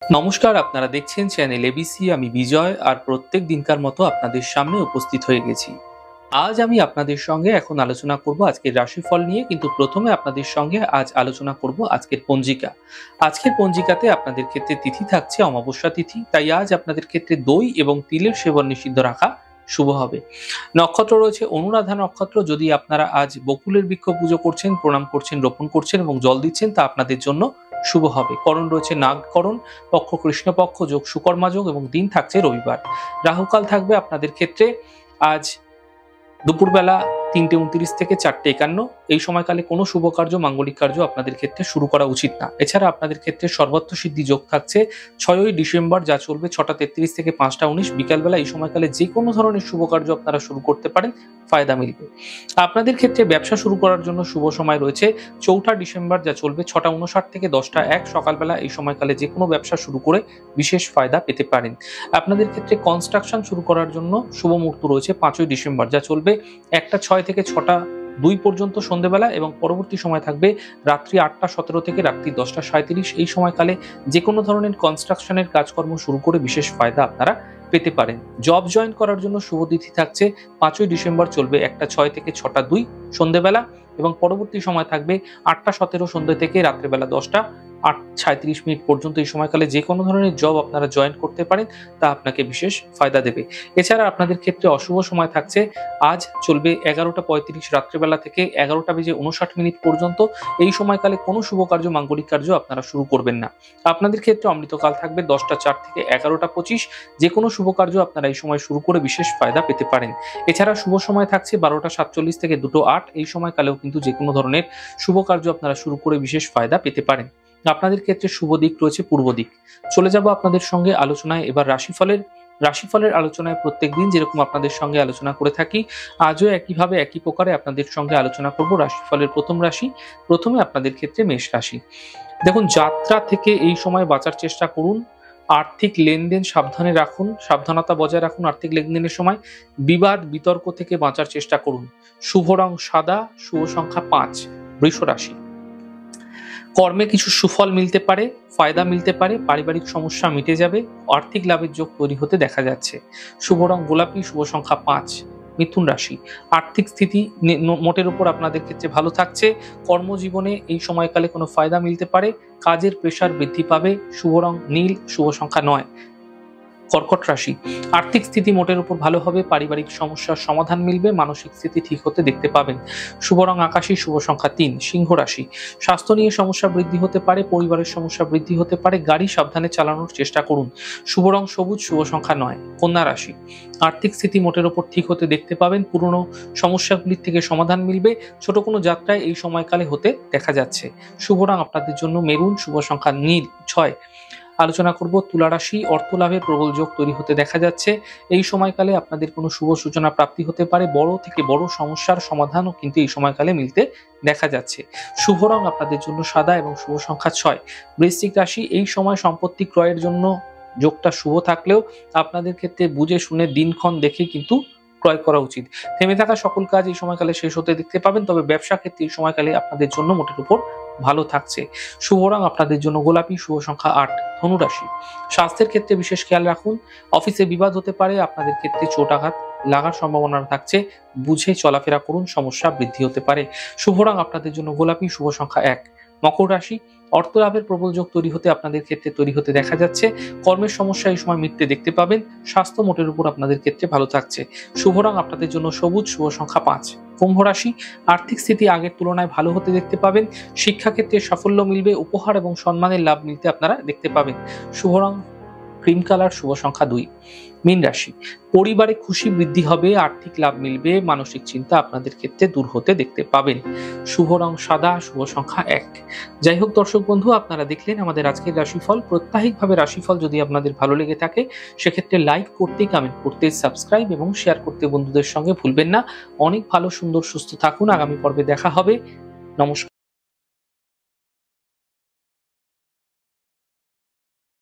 নমস্কার, আপনারা দেখছেন চ্যানেল এবিসি। আমি বিজয়, আর প্রত্যেক দিনকার মতো আপনাদের সামনে উপস্থিত হয়ে গেছি। আজ আমি আপনাদের সঙ্গে এখন আলোচনা করব আজকের রাশিফল নিয়ে, কিন্তু প্রথমে আপনাদের সঙ্গে আজ আলোচনা করব আজকের পঞ্জিকা। আজকের পঞ্জিকাতে আপনাদের ক্ষেত্রে তিথি থাকছে অমাবস্যা তিথি, তাই আজ আপনাদের ক্ষেত্রে দই এবং তিলের সেবন নিষিদ্ধ রাখা শুভ হবে। নক্ষত্র রয়েছে অনুরাধা নক্ষত্র। যদি আপনারা আজ বকুলের বৃক্ষ পুজো করছেন, প্রণাম করছেন, রোপণ করছেন এবং জল দিচ্ছেন, তা আপনাদের জন্য শুভ হবে। করণ রয়েছে নাগকরণ, পক্ষ কৃষ্ণপক্ষ, যোগ সুকর্মা যোগ এবং দিন থাকছে রবিবার। রাহুকাল থাকবে আপনাদের ক্ষেত্রে আজ দুপুরবেলা ৩:২৯ থেকে ৪:৫১। এই সময়কালে কোনো শুভ কার্য, মাঙ্গলিক কার্য আপনাদের ক্ষেত্রে শুরু করা উচিত না। এছাড়া আপনাদের ক্ষেত্রে সর্বত্র সিদ্ধি যোগ থাকছে ৬ই ডিসেম্বর, যা চলবে ৬টা ৩৩ থেকে ৫টা ১৯ বিকালবেলা। এই সময়কালে যে কোনো ধরনের শুভ কার্য আপনারা শুরু করতে পারেন, ফায়দা মিলবে। আপনাদের ক্ষেত্রে ব্যবসা শুরু করার জন্য শুভ সময় রয়েছে ৪ঠা ডিসেম্বর, যা চলবে ৬টা ৫৯ থেকে ১০টা ১ সকালবেলা। এই সময়কালে যে কোনো ব্যবসা শুরু করে বিশেষ ফায়দা পেতে পারেন। আপনাদের ক্ষেত্রে কনস্ট্রাকশন শুরু করার জন্য শুভ মুহূর্ত রয়েছে ৫ই ডিসেম্বর, যা চলবে ১টা ৬ থেকে ৬টা ২ পর্যন্ত সন্ধ্যেবেলা, এবং পরবর্তী সময় থাকবে রাত্রি ৮টা ১৭ থেকে রাত্রি ১০টা ৩৭। এই সময়কালে যে কোনো ধরনের কনস্ট্রাকশনের কাজকর্ম শুরু করে বিশেষ ফায়দা আপনারা পেতে পারেন। জব জয়েন করার জন্য শুভ তিথি থাকছে ৫ই ডিসেম্বর, চলবে ১টা ৬ থেকে ৬টা ২ সন্ধ্যেবেলা, এবং পরবর্তী সময় থাকবে ৮টা ১৭ সন্ধ্যে থেকে রাত্রেবেলা ১০টা ৮:৩৭ পর্যন্ত। এই সময়কালে যে কোনো ধরনের জব আপনারা জয়েন করতে পারেন, তা আপনাকে বিশেষ ফায়দা দেবে। এছাড়া আপনাদের ক্ষেত্রে অশুভ সময় থাকছে আজ, চলবে ১১টা ৩৫ রাত্রেবেলা থেকে ১১টা বেজে ৫৯ পর্যন্ত। এই সময়কালে কোনো শুভ কার্য, মাঙ্গলিক কার্য আপনারা শুরু করবেন না। আপনাদের ক্ষেত্রে অমৃতকাল থাকবে ১০টা ৪ থেকে ১১টা ২৫। যে কোনো শুভ কার্য আপনারা এই সময় শুরু করে বিশেষ ফায়দা পেতে পারেন। এছাড়া শুভ সময় থাকছে ১২টা ৪৭ থেকে ২টো ৮। এই সময়কালেও কিন্তু যে কোনো ধরনের শুভ কার্য আপনারা শুরু করে বিশেষ ফায়দা পেতে পারেন। আপনাদের ক্ষেত্রে শুভ দিক রয়েছে পূর্ব দিক। চলে যাব আপনাদের সঙ্গে আলোচনায় এবার রাশিফলের আলোচনায়। প্রত্যেকদিন যেরকম আপনাদের সঙ্গে আলোচনা করে থাকি, আজও একইভাবে একই প্রকারে আপনাদের সঙ্গে আলোচনা করব রাশিফলের প্রথম রাশি। প্রথমে আপনাদের ক্ষেত্রে মেষ রাশি। দেখুন, যাত্রা থেকে এই সময় বাঁচার চেষ্টা করুন। আর্থিক লেনদেন সাবধানে রাখুন, সাবধানতা বজায় রাখুন। আর্থিক লেনদেনের সময় বিবাদ বিতর্ক থেকে বাঁচার চেষ্টা করুন। শুভ রং সাদা, শুভ সংখ্যা ৫। বৃষ রাশি। কর্মে কিছু সুফল মিলতে পারে, ফায়দা মিলতে পারে, পারিবারিক সমস্যা মিটে যাবে, আর্থিক লাভের যোগ তৈরি হতে দেখা যাচ্ছে। শুভ রং গোলাপি, শুভ সংখ্যা ৫। মিথুন রাশি। আর্থিক স্থিতি মোটের উপর আপনাদের ক্ষেত্রে ভালো থাকছে। কর্মজীবনে এই সময়কালে কোনো ফায়দা মিলতে পারে, কাজের প্রেশার বৃদ্ধি পাবে। শুভ রং নীল, শুভ সংখ্যা ৯। কর্কট রাশি। আর্থিক স্থিতি মোটের উপর ভালো হবে, পারিবারিক সমস্যার সমাধান মিলবে, মানসিক স্থিতি ঠিক হতে দেখতে পাবেন। শুভ রং আকাশী, শুভ সংখ্যা ৩। সিংহ রাশি। স্বাস্থ্য নিয়ে সমস্যা বৃদ্ধি হতে পারে, পরিবারের সমস্যা বৃদ্ধি হতে পারে, গাড়ি সাবধানে চালানোর চেষ্টা করুন। শুভ রং সবুজ, শুভ সংখ্যা ৯। কন্যা রাশি। আর্থিক স্থিতি মোটের উপর ঠিক হতে দেখতে পাবেন, পুরনো সমস্যাগুলির থেকে সমাধান মিলবে, ছোট কোনো যাত্রায় এই সময়কালে হতে দেখা যাচ্ছে। শুভ রং আপনাদের জন্য মেরুন, শুভ সংখ্যা নীল ৬। আলোচনা করব তুলা রাশি। অর্থ লাভের প্রবল যোগ তৈরি হতে দেখা যাচ্ছে। এই সময়কালে আপনাদের কোনো শুভ সূচনা প্রাপ্তি হতে পারে, বড় থেকে বড় সমস্যার সমাধানও কিন্তু এই সময়কালে মিলতে দেখা যাচ্ছে। শুভ রং আপনাদের জন্য সাদা এবং শুভ সংখ্যা ৬। বৃশ্চিক রাশি। এই সময় সম্পত্তি ক্রয়ের জন্য যোগটা শুভ থাকলেও আপনাদের ক্ষেত্রে বুঝে শুনে দিনক্ষণ দেখে কিন্তু ক্রয় করা উচিত। থেমে থাকা সকল কাজ এই সময়কালে শেষ হতে দেখতে পাবেন, তবে ব্যবসা ক্ষেত্রে এই সময়কালে আপনাদের জন্য মোটের উপর ভালো থাকছে। শুভ রং আপনাদের জন্য গোলাপি, শুভ সংখ্যা ৮। ধনু রাশি। স্বাস্থ্যের ক্ষেত্রে বিশেষ খেয়াল রাখুন। অফিসে বিবাদ হতে পারে, আপনাদের ক্ষেত্রে চোট আঘাত লাগার সম্ভাবনা থাকছে, বুঝে চলাফেরা করুন, সমস্যা বৃদ্ধি হতে পারে। শুভ রং আপনাদের জন্য গোলাপি, শুভ সংখ্যা ১। মকর রাশি। অর্থ লাভের প্রবল যোগ আপনাদের ক্ষেত্রে তৈরি হতে দেখা যাচ্ছে। কর্মের সমস্যা এই সময় মিটতে দেখতে পাবেন। স্বাস্থ্য মোটের উপর আপনাদের ক্ষেত্রে ভালো থাকছে। শুভ রং আপনাদের জন্য সবুজ, শুভ সংখ্যা ৫। কুম্ভ রাশি। আর্থিক স্থিতি আগের তুলনায় ভালো হতে দেখতে পাবেন। শিক্ষাক্ষেত্রে সাফল্য মিলবে, উপহার এবং সম্মানের লাভ মিলতে আপনারা দেখতে পাবেন। শুভ রং ক্রিম কালার, শুভ সংখ্যা ২। মীন রাশি। পরিবারে খুশি বৃদ্ধি হবে, আর্থিক লাভ মিলবে, মানসিক চিন্তা আপনাদের ক্ষেত্রে দূর হতে দেখতে পাবেন। শুভ রং সাদা, শুভ সংখ্যা ১। যাই হোক দর্শক বন্ধু, আপনারা দেখলেন আমাদের আজকের রাশিফল। প্রত্যাহিকভাবে রাশিফল যদি আপনাদের ভালো লেগে থাকে, সেক্ষেত্রে লাইক করতে, কমেন্ট করতে, সাবস্ক্রাইব এবং শেয়ার করতে বন্ধুদের সঙ্গে ভুলবেন না। অনেক ভালো, সুন্দর, সুস্থ থাকুন। আগামী পর্বে দেখা হবে। নমস্কার।